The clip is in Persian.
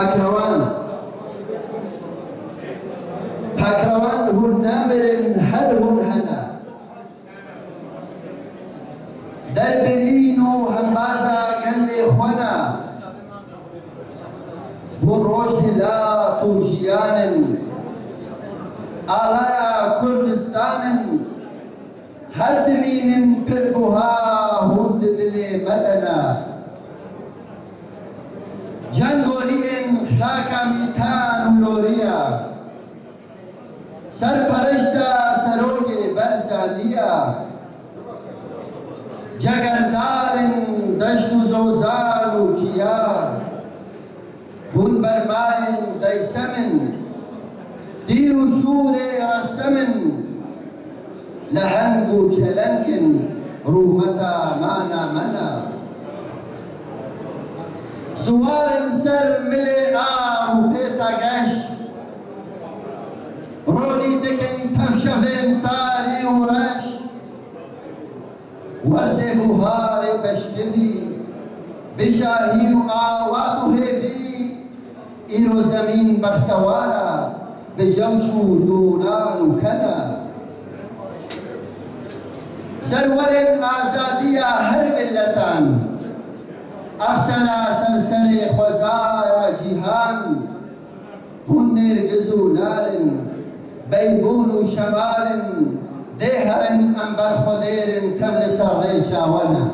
پاکروان هون نامرن هر هون هنا در برین و همبازا گل خونا هون روش لا توجیان آغایا کردستان هر دمین پربوها هون دل مدنا جنگولین خاکا میتان لوریا سرپرشتا سروگ برزانیا جگردارن دشت و زوزان و کیار هون برماین دیسمن دیر و شور رستمن لهنگ و چلنگن رومتا مانا منا سوار سر ملی آه پیتا گش رونی دکن تفشفین تاری و رش ورز بوهار بشکوی بشاهی و آوات و هیفی ایرو زمین بختوارا بجوش و دونان و کنا سرور آزادی هر ملتان افسر سلسل خوزای جیهان هون نرگز و لالن بیبون و شمالن دهرن انبر خودیرن تبل سر ری چاوانا